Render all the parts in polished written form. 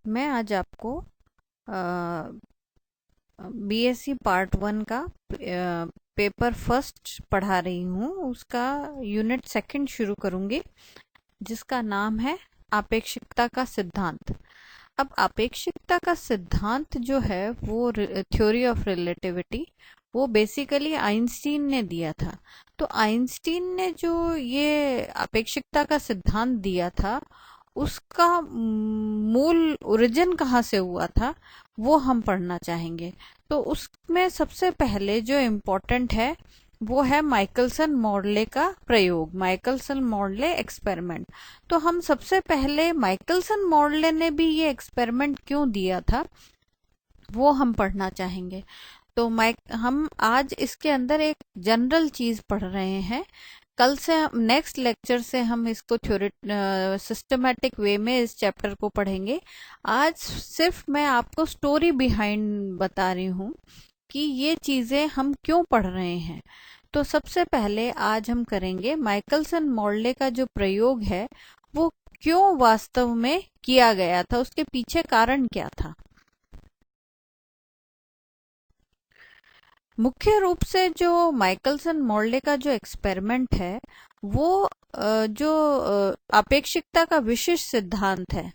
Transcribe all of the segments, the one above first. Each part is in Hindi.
मैं आज आपको बीएससी पार्ट 1 का पेपर फर्स्ट पढ़ा रही हूँ। उसका यूनिट सेकंड शुरू करूँगी, जिसका नाम है आपेक्षिकता का सिद्धांत। अब आपेक्षिकता का सिद्धांत जो है वो थ्योरी ऑफ रिलेटिविटी, वो बेसिकली आइंस्टीन ने दिया था। तो आइंस्टीन ने जो ये आपेक्षिकता का सिद्धांत दिया था, उसका मूल ओरिजिन कहाँ से हुआ था वो हम पढ़ना चाहेंगे। तो उसमें सबसे पहले जो इम्पोर्टेंट है वो है माइकलसन मॉडले का प्रयोग, माइकलसन मॉडले एक्सपेरिमेंट। तो हम सबसे पहले माइकलसन मॉडले ने भी ये एक्सपेरिमेंट क्यों दिया था वो हम पढ़ना चाहेंगे। तो हम आज इसके अंदर एक जनरल चीज पढ़ रहे हैं। कल से नेक्स्ट लेक्चर से हम इसको थ्योरी सिस्टमेटिक वे में इस चैप्टर को पढ़ेंगे। आज सिर्फ मैं आपको स्टोरी बिहाइंड बता रही हूँ कि ये चीजें हम क्यों पढ़ रहे हैं। तो सबसे पहले आज हम करेंगे माइकलसन मॉडले का जो प्रयोग है वो क्यों वास्तव में किया गया था, उसके पीछे कारण क्या था। मुख्य रूप से जो माइकलसन मॉडले का जो एक्सपेरिमेंट है वो जो अपेक्षिकता का विशिष्ट सिद्धांत है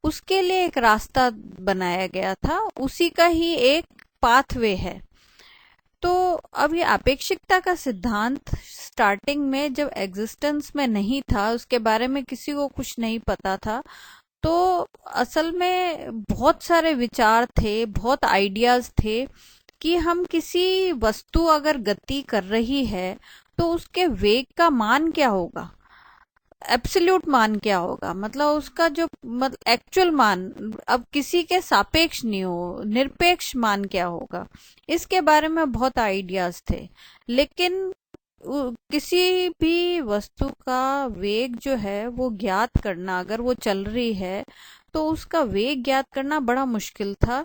उसके लिए एक रास्ता बनाया गया था, उसी का ही एक पाथवे है। तो अब ये अपेक्षिकता का सिद्धांत स्टार्टिंग में जब एग्जिस्टेंस में नहीं था, उसके बारे में किसी को कुछ नहीं पता था, तो असल में बहुत सारे विचार थे, बहुत आइडियाज थे कि हम किसी वस्तु अगर गति कर रही है तो उसके वेग का मान क्या होगा, एब्सोल्यूट मान क्या होगा, मतलब उसका जो मतलब एक्चुअल मान, अब किसी के सापेक्ष नहीं हो, निरपेक्ष मान क्या होगा, इसके बारे में बहुत आइडियाज थे। लेकिन किसी भी वस्तु का वेग जो है वो ज्ञात करना, अगर वो चल रही है तो उसका वेग ज्ञात करना बड़ा मुश्किल था।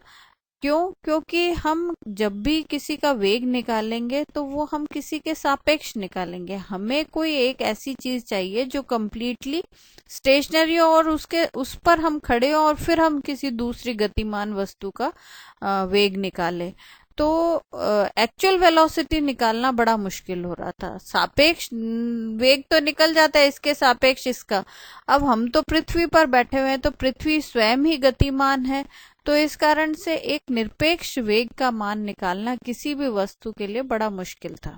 क्यों? क्योंकि हम जब भी किसी का वेग निकालेंगे तो वो हम किसी के सापेक्ष निकालेंगे। हमें कोई एक ऐसी चीज चाहिए जो कंप्लीटली स्टेशनरी हो और उसके उस पर हम खड़े हो और फिर हम किसी दूसरी गतिमान वस्तु का वेग निकालें। तो एक्चुअल वेलोसिटी निकालना बड़ा मुश्किल हो रहा था। सापेक्ष वेग तो निकल जाता है, इसके सापेक्ष इसका। अब हम तो पृथ्वी पर बैठे हुए हैं, तो पृथ्वी स्वयं ही गतिमान है, तो इस कारण से एक निरपेक्ष वेग का मान निकालना किसी भी वस्तु के लिए बड़ा मुश्किल था।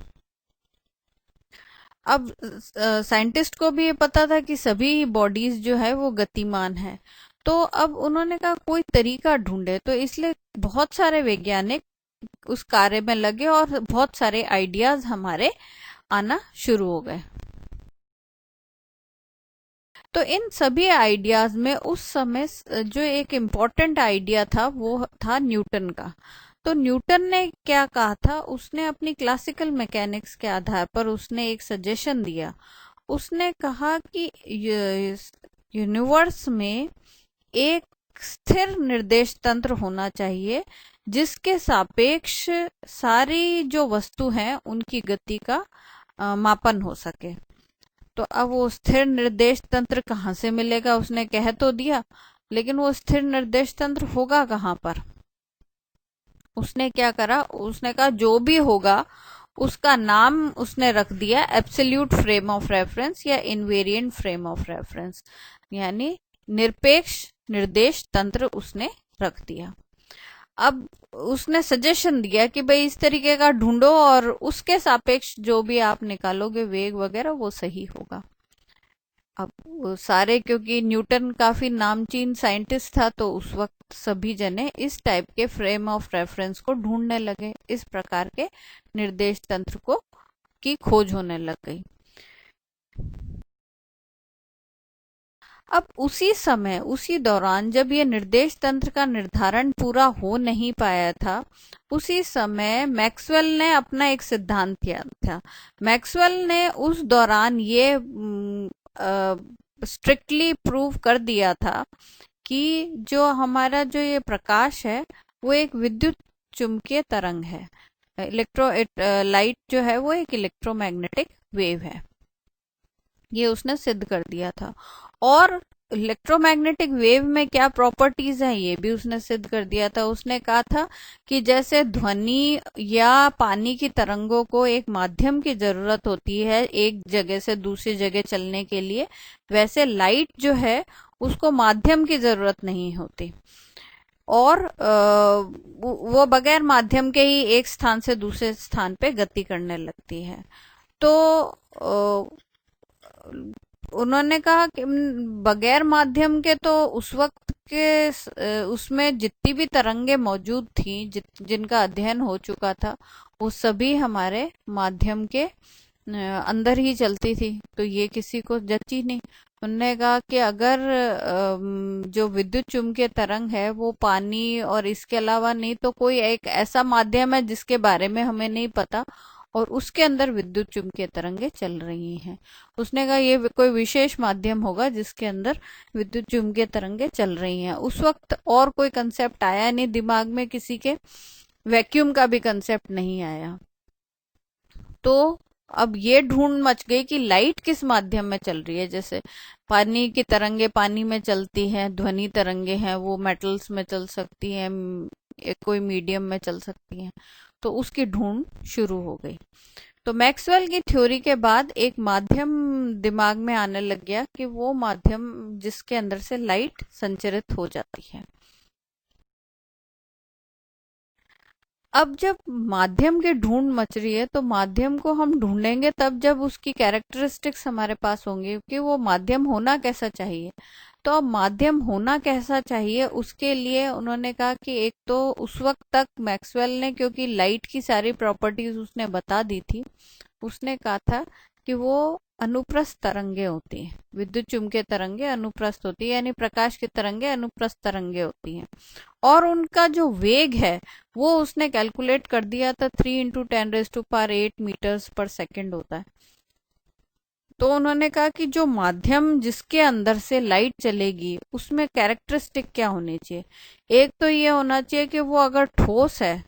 अब साइंटिस्ट को भी ये पता था कि सभी बॉडीज जो है वो गतिमान है, तो अब उन्होंने कहा कोई तरीका ढूंढे। तो इसलिए बहुत सारे वैज्ञानिक उस कार्य में लगे और बहुत सारे आइडियाज हमारे आना शुरू हो गए। तो इन सभी आइडियाज में उस समय जो एक इम्पोर्टेंट आइडिया था वो था न्यूटन का। तो न्यूटन ने क्या कहा था, उसने अपनी क्लासिकल मैकेनिक्स के आधार पर उसने एक सजेशन दिया। उसने कहा कि यूनिवर्स में एक स्थिर निर्देश तंत्र होना चाहिए जिसके सापेक्ष सारी जो वस्तु हैं उनकी गति का मापन हो सके। तो अब वो स्थिर निर्देश तंत्र कहाँ से मिलेगा, उसने कह तो दिया, लेकिन वो स्थिर निर्देश तंत्र होगा कहाँ पर। उसने क्या करा, उसने कहा जो भी होगा उसका नाम उसने रख दिया एब्सोल्यूट फ्रेम ऑफ रेफरेंस या इनवेरिएंट फ्रेम ऑफ रेफरेंस, यानी निरपेक्ष निर्देश तंत्र उसने रख दिया। अब उसने सजेशन दिया कि भाई इस तरीके का ढूंढो और उसके सापेक्ष जो भी आप निकालोगे वेग वगैरह वो सही होगा। अब वो सारे, क्योंकि न्यूटन काफी नामचीन साइंटिस्ट था, तो उस वक्त सभी जने इस टाइप के फ्रेम ऑफ रेफरेंस को ढूंढने लगे, इस प्रकार के निर्देश तंत्र को की खोज होने लग गई। अब उसी समय, उसी दौरान जब ये निर्देश तंत्र का निर्धारण पूरा हो नहीं पाया था, उसी समय मैक्सवेल ने अपना एक सिद्धांत किया था। मैक्सवेल ने उस दौरान ये स्ट्रिक्टली प्रूव कर दिया था कि जो हमारा जो ये प्रकाश है वो एक विद्युत चुंबकीय तरंग है। लाइट जो है वो एक इलेक्ट्रोमैग्नेटिक वेव है, ये उसने सिद्ध कर दिया था। और इलेक्ट्रोमैग्नेटिक वेव में क्या प्रॉपर्टीज हैं ये भी उसने सिद्ध कर दिया था। उसने कहा था कि जैसे ध्वनि या पानी की तरंगों को एक माध्यम की जरूरत होती है एक जगह से दूसरी जगह चलने के लिए, वैसे लाइट जो है उसको माध्यम की जरूरत नहीं होती, और वो बगैर माध्यम के ही एक स्थान से दूसरे स्थान पे गति करने लगती है। तो उन्होंने कहा कि बगैर माध्यम के तो उस वक्त के उसमें जितनी भी तरंगे मौजूद थी जिनका अध्ययन हो चुका था, वो सभी हमारे माध्यम के अंदर ही चलती थी, तो ये किसी को जची नहीं। उन्होंने कहा कि अगर जो विद्युत चुम्बकीय तरंग है वो पानी और इसके अलावा नहीं तो कोई एक ऐसा माध्यम है जिसके बारे में हमें नहीं पता, और उसके अंदर विद्युत चुम्बकीय तरंगे चल रही हैं। उसने कहा ये कोई विशेष माध्यम होगा जिसके अंदर विद्युत चुम्बकीय तरंगे चल रही हैं। उस वक्त और कोई कंसेप्ट आया नहीं दिमाग में किसी के, वैक्यूम का भी कंसेप्ट नहीं आया। तो अब ये ढूंढ मच गई कि लाइट किस माध्यम में चल रही है। जैसे पानी की तरंगे पानी में चलती हैं, ध्वनि तरंगे हैं वो मेटल्स में चल सकती हैं, कोई मीडियम में चल सकती हैं, तो उसकी ढूंढ शुरू हो गई। तो मैक्सवेल की थ्योरी के बाद एक माध्यम दिमाग में आने लग गया कि वो माध्यम जिसके अंदर से लाइट संचरित हो जाती है। अब जब माध्यम की ढूंढ मच रही है तो माध्यम को हम ढूंढेंगे तब जब उसकी कैरेक्टरिस्टिक्स हमारे पास होंगी कि वो माध्यम होना कैसा चाहिए। तो अब माध्यम होना कैसा चाहिए उसके लिए उन्होंने कहा कि एक तो उस वक्त तक मैक्सवेल ने, क्योंकि लाइट की सारी प्रॉपर्टीज उसने बता दी थी, उसने कहा था कि वो अनुप्रस्थ तरंगे होती हैं, विद्युत चुम्बकीय तरंगे अनुप्रस्थ होती है, यानी प्रकाश की तरंगे अनुप्रस्थ तरंगे होती हैं, और उनका जो वेग है वो उसने कैलकुलेट कर दिया था 3 × 10⁸ मीटर्स पर सेकेंड होता है। तो उन्होंने कहा कि जो माध्यम जिसके अंदर से लाइट चलेगी उसमें कैरेक्टरिस्टिक क्या होनी चाहिए। एक तो ये होना चाहिए कि वो अगर ठोस है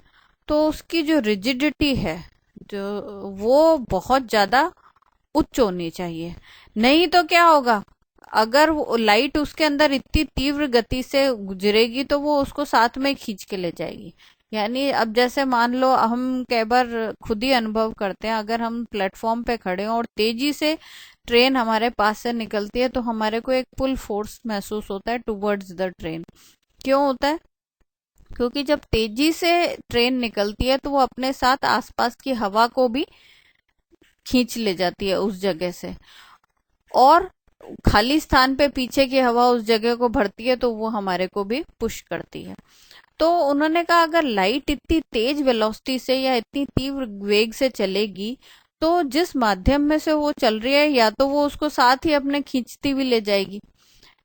तो उसकी जो रिजिडिटी है जो वो बहुत ज्यादा उच्च होनी चाहिए। नहीं तो क्या होगा, अगर वो लाइट उसके अंदर इतनी तीव्र गति से गुजरेगी तो वो उसको साथ में खींच के ले जाएगी। यानी अब जैसे मान लो हम कई बार खुद ही अनुभव करते हैं, अगर हम प्लेटफॉर्म पे खड़े हैं और तेजी से ट्रेन हमारे पास से निकलती है तो हमारे को एक पुल फोर्स महसूस होता है टुवर्ड्स द ट्रेन। क्यों होता है? क्योंकि जब तेजी से ट्रेन निकलती है तो वो अपने साथ आसपास की हवा को भी खींच ले जाती है उस जगह से, और खाली स्थान पे पीछे की हवा उस जगह को भरती है तो वो हमारे को भी पुश करती है। तो उन्होंने कहा अगर लाइट इतनी तेज वेलोसिटी से या इतनी तीव्र वेग से चलेगी तो जिस माध्यम में से वो चल रही है या तो वो उसको साथ ही अपने खींचती भी ले जाएगी।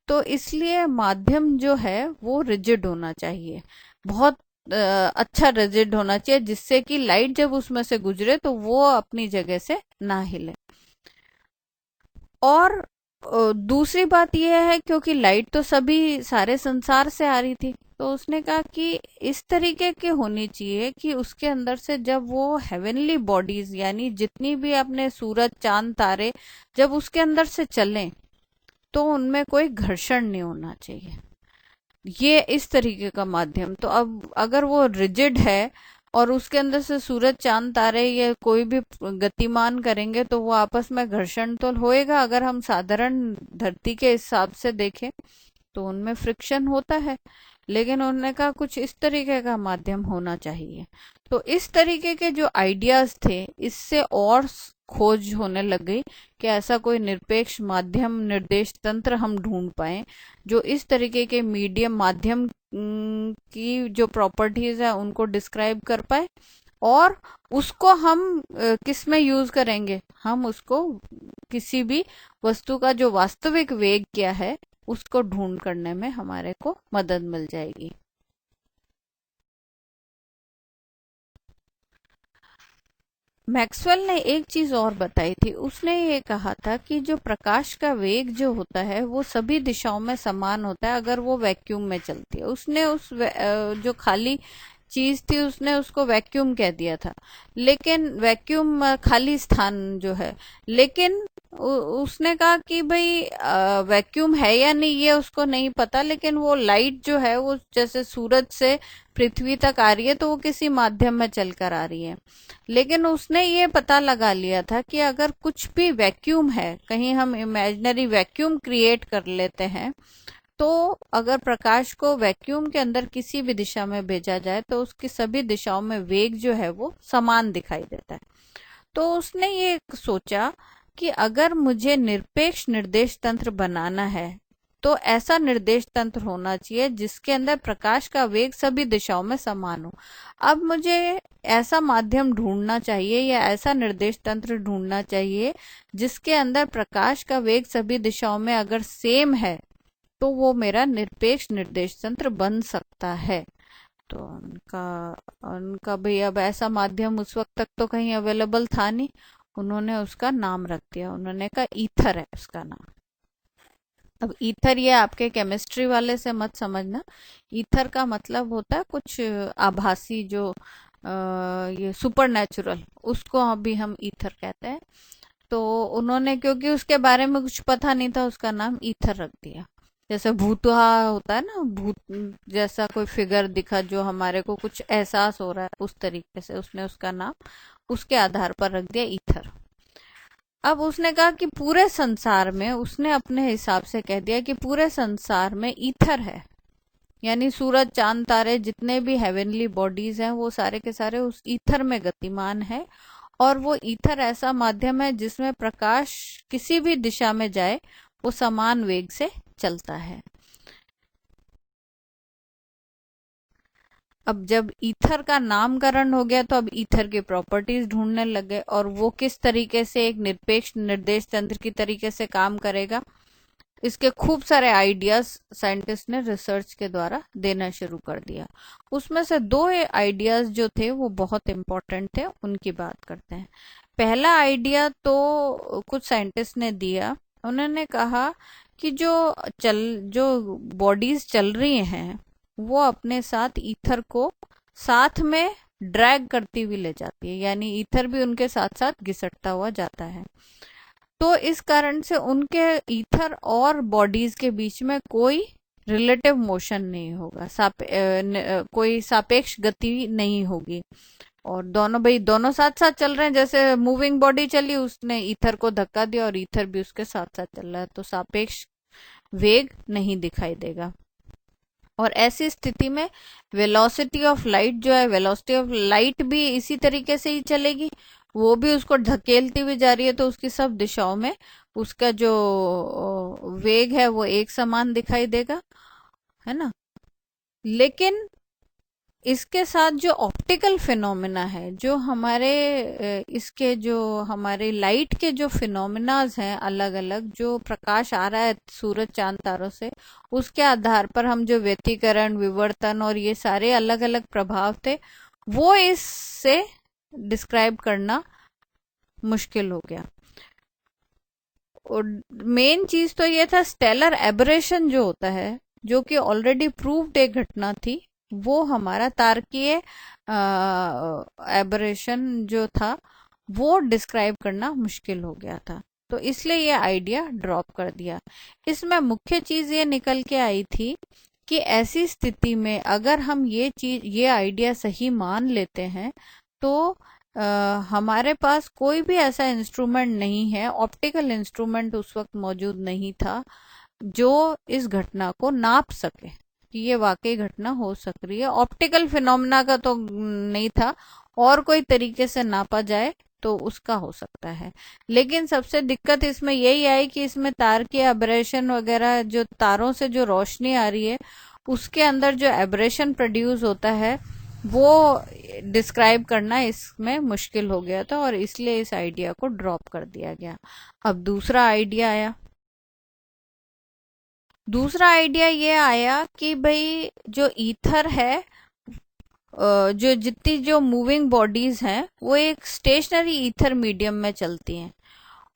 तो इसलिए माध्यम जो है वो रिजिड होना चाहिए, बहुत अच्छा रिजिड होना चाहिए, जिससे कि लाइट जब उसमें से गुजरे तो वो अपनी जगह से ना हिले। और दूसरी बात यह है क्योंकि लाइट तो सभी सारे संसार से आ रही थी, तो उसने कहा कि इस तरीके की होनी चाहिए कि उसके अंदर से जब वो हेवनली बॉडीज यानी जितनी भी अपने सूरज चांद तारे जब उसके अंदर से चलें तो उनमें कोई घर्षण नहीं होना चाहिए। ये इस तरीके का माध्यम। तो अब अगर वो रिजिड है और उसके अंदर से सूरज चांद तारे या कोई भी गतिमान करेंगे तो वो आपस में घर्षण तो होएगा। अगर हम साधारण धरती के हिसाब से देखें तो उनमें फ्रिक्शन होता है, लेकिन उन्होंने कहा कुछ इस तरीके का माध्यम होना चाहिए। तो इस तरीके के जो आइडियाज थे इससे और खोज होने लग गई कि ऐसा कोई निरपेक्ष माध्यम निर्देश तंत्र हम ढूंढ पाए जो इस तरीके के मीडियम माध्यम की जो प्रॉपर्टीज है उनको डिस्क्राइब कर पाए, और उसको हम किस में यूज करेंगे, हम उसको किसी भी वस्तु का जो वास्तविक वेग क्या है उसको ढूंढ करने में हमारे को मदद मिल जाएगी। मैक्सवेल ने एक चीज और बताई थी, उसने ये कहा था कि जो प्रकाश का वेग जो होता है वो सभी दिशाओं में समान होता है अगर वो वैक्यूम में चलती है। उसने जो खाली चीज थी उसने उसको वैक्यूम कह दिया था, लेकिन वैक्यूम खाली स्थान जो है, लेकिन उसने कहा कि भाई वैक्यूम है या नहीं ये उसको नहीं पता, लेकिन वो लाइट जो है वो जैसे सूरज से पृथ्वी तक आ रही है तो वो किसी माध्यम में चलकर आ रही है। लेकिन उसने ये पता लगा लिया था कि अगर कुछ भी वैक्यूम है, कहीं हम इमेजिनरी वैक्यूम क्रिएट कर लेते हैं, तो अगर प्रकाश को वैक्यूम के अंदर किसी भी दिशा में भेजा जाए तो उसकी सभी दिशाओं में वेग जो है वो समान दिखाई देता है। तो उसने ये सोचा कि अगर मुझे निरपेक्ष निर्देश तंत्र बनाना है तो ऐसा निर्देश तंत्र होना चाहिए जिसके अंदर प्रकाश का वेग सभी दिशाओं में समान हो। अब मुझे ऐसा माध्यम ढूंढना चाहिए या ऐसा निर्देश तंत्र ढूंढना चाहिए जिसके अंदर प्रकाश का वेग सभी दिशाओं में अगर सेम है तो वो मेरा निरपेक्ष निर्देश तंत्र बन सकता है। तो उनका उनका भाई अब ऐसा माध्यम उस वक्त तक तो कहीं अवेलेबल था नहीं, उन्होंने उसका नाम रख दिया, उन्होंने कहा ईथर है उसका नाम। अब ईथर ये आपके केमिस्ट्री वाले से मत समझना, ईथर का मतलब होता है कुछ आभासी जो ये सुपर नेचुरल, उसको अभी हम ईथर कहते हैं। तो उन्होंने क्योंकि उसके बारे में कुछ पता नहीं था उसका नाम ईथर रख दिया। जैसे भूतहा होता है ना, भूत जैसा कोई फिगर दिखा जो हमारे को कुछ एहसास हो रहा है, उस तरीके से उसने उसका नाम उसके आधार पर रख दिया ईथर। अब उसने कहा कि पूरे संसार में, उसने अपने हिसाब से कह दिया कि पूरे संसार में ईथर है, यानी सूरज चांद तारे जितने भी हेवनली बॉडीज हैं वो सारे के सारे उस ईथर में गतिमान है। और वो ईथर ऐसा माध्यम है जिसमें प्रकाश किसी भी दिशा में जाए वो समान वेग से चलता है। अब जब ईथर का नामकरण हो गया तो अब ईथर की प्रॉपर्टीज ढूंढने लगे और वो किस तरीके से एक निरपेक्ष निर्देश तंत्र की तरीके से काम करेगा, इसके खूब सारे आइडियाज साइंटिस्ट ने रिसर्च के द्वारा देना शुरू कर दिया। उसमें से दो आइडियाज जो थे वो बहुत इंपॉर्टेंट थे, उनकी बात करते हैं। पहला आइडिया तो कुछ साइंटिस्ट ने दिया, उन्होंने कहा कि जो बॉडीज चल रही हैं वो अपने साथ ईथर को साथ में ड्रैग करती हुई ले जाती है, यानी ईथर भी उनके साथ साथ घिसटता हुआ जाता है। तो इस कारण से उनके ईथर और बॉडीज के बीच में कोई रिलेटिव मोशन नहीं होगा, कोई सापेक्ष गति नहीं होगी। और दोनों साथ साथ चल रहे हैं, जैसे मूविंग बॉडी चली उसने ईथर को धक्का दिया और ईथर भी उसके साथ साथ चल रहा है, तो सापेक्ष वेग नहीं दिखाई देगा। और ऐसी स्थिति में वेलोसिटी ऑफ लाइट जो है, वेलोसिटी ऑफ लाइट भी इसी तरीके से ही चलेगी, वो भी उसको धकेलती हुई जा रही है, तो उसकी सब दिशाओं में उसका जो वेग है वो एक समान दिखाई देगा, है ना। लेकिन इसके साथ जो ऑप्टिकल फिनोमिना है, जो इसके जो हमारे लाइट के जो फिनोमिनाज हैं अलग अलग, जो प्रकाश आ रहा है सूरज चांद तारों से, उसके आधार पर हम जो व्यतिकरण, विवर्तन और ये सारे अलग अलग प्रभाव थे वो इससे डिस्क्राइब करना मुश्किल हो गया। और मेन चीज तो ये था स्टेलर एबरेशन जो होता है, जो कि ऑलरेडी प्रूव्ड एक घटना थी, वो हमारा तारकीय एबरेशन जो था वो डिस्क्राइब करना मुश्किल हो गया था, तो इसलिए ये आइडिया ड्रॉप कर दिया। इसमें मुख्य चीज ये निकल के आई थी कि ऐसी स्थिति में अगर हम ये आइडिया सही मान लेते हैं तो हमारे पास कोई भी ऐसा इंस्ट्रूमेंट नहीं है, ऑप्टिकल इंस्ट्रूमेंट उस वक्त मौजूद नहीं था जो इस घटना को नाप सके कि ये वाकई घटना हो सक रही है। ऑप्टिकल फिनोमेना का तो नहीं था, और कोई तरीके से नापा जाए तो उसका हो सकता है। लेकिन सबसे दिक्कत इसमें यही आई कि इसमें तार के एब्रेशन वगैरह, जो तारों से जो रोशनी आ रही है उसके अंदर जो एब्रेशन प्रोड्यूस होता है वो डिस्क्राइब करना इसमें मुश्किल हो गया था, और इसलिए इस आइडिया को ड्रॉप कर दिया गया। अब दूसरा आइडिया आया। दूसरा आइडिया ये आया कि भाई जो ईथर है, जो जितनी जो मूविंग बॉडीज हैं वो एक स्टेशनरी ईथर मीडियम में चलती हैं,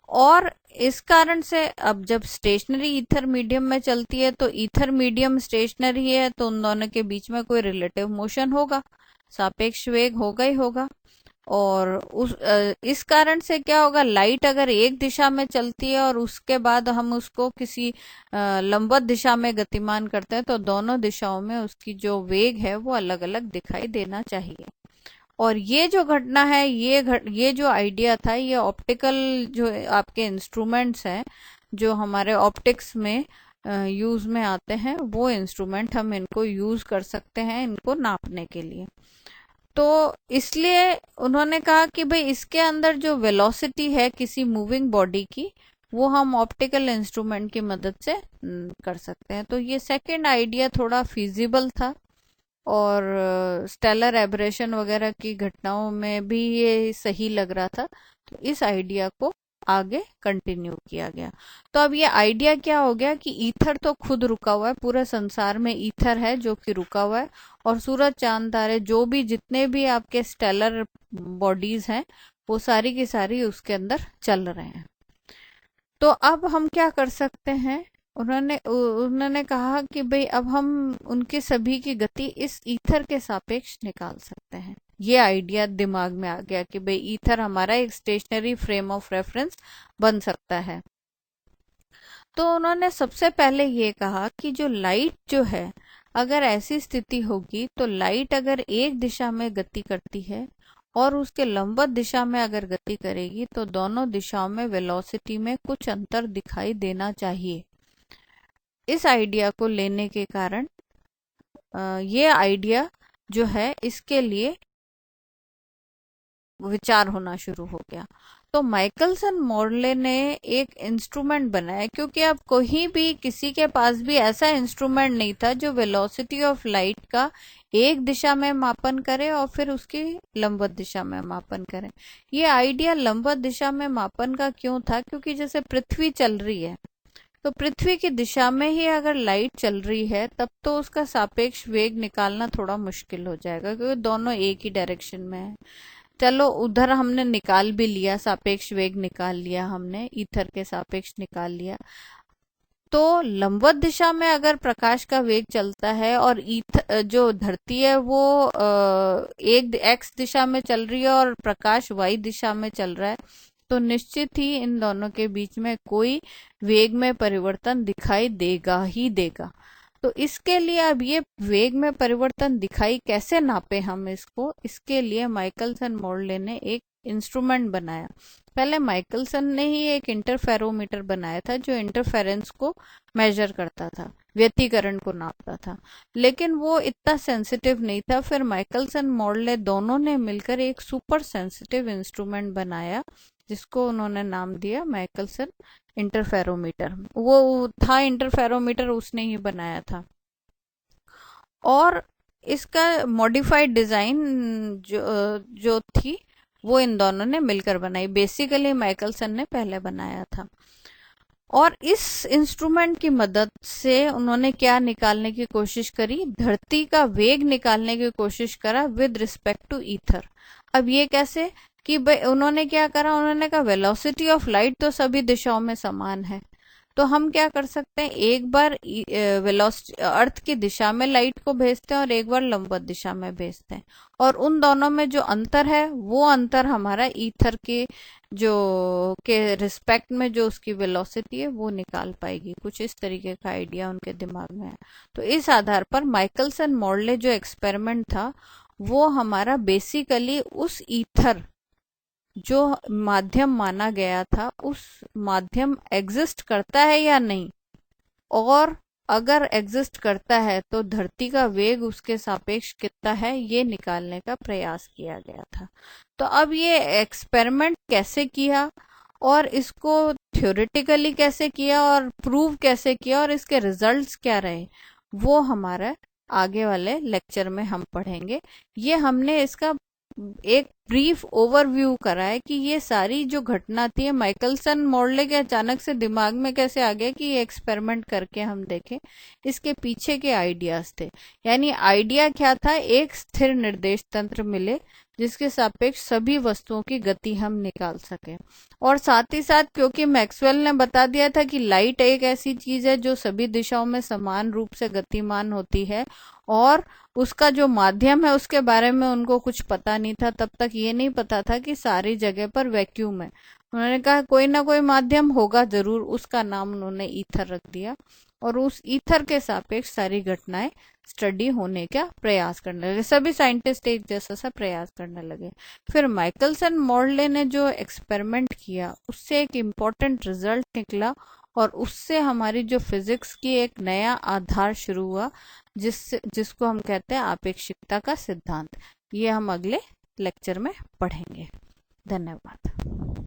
और इस कारण से अब जब स्टेशनरी ईथर मीडियम में चलती है तो ईथर मीडियम स्टेशनरी है तो उन दोनों के बीच में कोई रिलेटिव मोशन होगा, सापेक्ष वेग होगा ही होगा। और इस कारण से क्या होगा, लाइट अगर एक दिशा में चलती है और उसके बाद हम उसको किसी लंबवत दिशा में गतिमान करते हैं, तो दोनों दिशाओं में उसकी जो वेग है वो अलग अलग दिखाई देना चाहिए। और ये जो घटना है, ये जो आइडिया था, ये ऑप्टिकल जो आपके इंस्ट्रूमेंट्स हैं जो हमारे ऑप्टिक्स में यूज में आते हैं, वो इंस्ट्रूमेंट हम इनको यूज कर सकते हैं इनको नापने के लिए। तो इसलिए उन्होंने कहा कि भाई इसके अंदर जो वेलोसिटी है किसी मूविंग बॉडी की, वो हम ऑप्टिकल इंस्ट्रूमेंट की मदद से कर सकते हैं। तो ये सेकंड आइडिया थोड़ा फिजिबल था, और स्टेलर एब्रेशन वगैरह की घटनाओं में भी ये सही लग रहा था। तो इस आइडिया को आगे कंटिन्यू किया गया। तो अब ये आइडिया क्या हो गया कि ईथर तो खुद रुका हुआ है, पूरे संसार में ईथर है जो कि रुका हुआ है, और सूरज चांद तारे जो भी जितने भी आपके स्टेलर बॉडीज हैं वो सारी की सारी उसके अंदर चल रहे हैं। तो अब हम क्या कर सकते हैं, उन्होंने कहा कि भाई अब हम उनके सभी की गति इस ईथर के सापेक्ष निकाल सकते हैं। ये आइडिया दिमाग में आ गया कि भाई ईथर हमारा एक स्टेशनरी फ्रेम ऑफ रेफरेंस बन सकता है। तो उन्होंने सबसे पहले ये कहा कि जो लाइट जो है, अगर ऐसी स्थिति होगी तो लाइट अगर एक दिशा में गति करती है और उसके लंबवत दिशा में अगर गति करेगी, तो दोनों दिशाओं में वेलोसिटी में कुछ अंतर दिखाई देना चाहिए। इस आइडिया को लेने के कारण ये आइडिया जो है इसके लिए विचार होना शुरू हो गया। तो माइकलसन मोर्ले ने एक इंस्ट्रूमेंट बनाया, क्योंकि अब कोई भी किसी के पास भी ऐसा इंस्ट्रूमेंट नहीं था जो वेलोसिटी ऑफ लाइट का एक दिशा में मापन करे और फिर उसकी लंबवत दिशा में मापन करे। ये आइडिया लंबवत दिशा में मापन का क्यों था, क्योंकि जैसे पृथ्वी चल रही है, तो पृथ्वी की दिशा में ही अगर लाइट चल रही है तब तो उसका सापेक्ष वेग निकालना थोड़ा मुश्किल हो जाएगा, क्योंकि दोनों एक ही डायरेक्शन में है। चलो उधर हमने निकाल भी लिया, सापेक्ष वेग निकाल लिया हमने, ईथर के सापेक्ष निकाल लिया। तो लंबवत दिशा में अगर प्रकाश का वेग चलता है और जो धरती है वो एक एक्स दिशा में चल रही है और प्रकाश वाई दिशा में चल रहा है, तो निश्चित ही इन दोनों के बीच में कोई वेग में परिवर्तन दिखाई देगा ही देगा। तो इसके लिए अब ये वेग में परिवर्तन दिखाई कैसे नापे हम इसको, इसके लिए माइकलसन मोर्ले ने एक इंस्ट्रूमेंट बनाया। पहले माइकलसन ने ही एक इंटरफेरोमीटर बनाया था जो इंटरफेरेंस को मेजर करता था, व्यतिकरण को नापता था, लेकिन वो इतना सेंसिटिव नहीं था। फिर माइकलसन मोर्ले दोनों ने मिलकर एक सुपर सेंसिटिव इंस्ट्रूमेंट बनाया जिसको उन्होंने नाम दिया माइकलसन इंटरफेरोमीटर। वो था इंटरफेरोमीटर, उसने ही बनाया था। और इसका मॉडिफाइड डिजाइन जो थी वो इन दोनों ने मिलकर बनाई। बेसिकली माइकलसन ने पहले बनाया था। और इस इंस्ट्रूमेंट की मदद से उन्होंने क्या निकालने की कोशिश करी, धरती का वेग निकालने की कोशिश करा विद रिस्पेक्ट टू ईथर। अब ये कैसे कि उन्होंने क्या करा, उन्होंने कहा वेलोसिटी ऑफ लाइट तो सभी दिशाओं में समान है, तो हम क्या कर सकते हैं, एक बार वेलोसिटी अर्थ की दिशा में लाइट को भेजते हैं और एक बार लंबवत दिशा में भेजते हैं, और उन दोनों में जो अंतर है वो अंतर हमारा ईथर के रिस्पेक्ट में जो उसकी वेलोसिटी है वो निकाल पाएगी। कुछ इस तरीके का आइडिया उनके दिमाग में है। तो इस आधार पर माइकलसन मोर्ले जो एक्सपेरिमेंट था वो हमारा बेसिकली उस ईथर जो माध्यम माना गया था, उस माध्यम एग्जिस्ट करता है या नहीं, और अगर एग्जिस्ट करता है तो धरती का वेग उसके सापेक्ष कितना है, ये निकालने का प्रयास किया गया था। तो अब ये एक्सपेरिमेंट कैसे किया और इसको थ्योरेटिकली कैसे किया और प्रूव कैसे किया और इसके रिजल्ट्स क्या रहे, वो हमारा आगे वाले लेक्चर में हम पढ़ेंगे। ये हमने इसका एक ब्रीफ ओवरव्यू करा है कि ये सारी जो घटना थी, माइकलसन मॉर्ले के अचानक से दिमाग में कैसे आ गया कि ये एक्सपेरिमेंट करके हम देखें, इसके पीछे के आइडियाज थे। यानी आइडिया क्या था, एक स्थिर निर्देश तंत्र मिले जिसके सापेक्ष सभी वस्तुओं की गति हम निकाल सके। और साथ ही साथ क्योंकि मैक्सवेल ने बता दिया था कि लाइट एक ऐसी चीज है जो सभी दिशाओं में समान रूप से गतिमान होती है, और उसका जो माध्यम है उसके बारे में उनको कुछ पता नहीं था। तब तक ये नहीं पता था कि सारी जगह पर वैक्यूम है। उन्होंने कहा कोई ना कोई माध्यम होगा जरूर, उसका नाम उन्होंने ईथर रख दिया, और उस ईथर के सापेक्ष सारी घटनाएं स्टडी होने का प्रयास करने लगे। सभी साइंटिस्ट एक जैसा सा प्रयास करने लगे। फिर माइकलसन मॉर्ले ने जो एक्सपेरिमेंट किया उससे एक इम्पॉर्टेंट रिजल्ट निकला, और उससे हमारी जो फिजिक्स की एक नया आधार शुरू हुआ, जिसको हम कहते हैं आपेक्षिकता का सिद्धांत। ये हम अगले लेक्चर में पढ़ेंगे। धन्यवाद।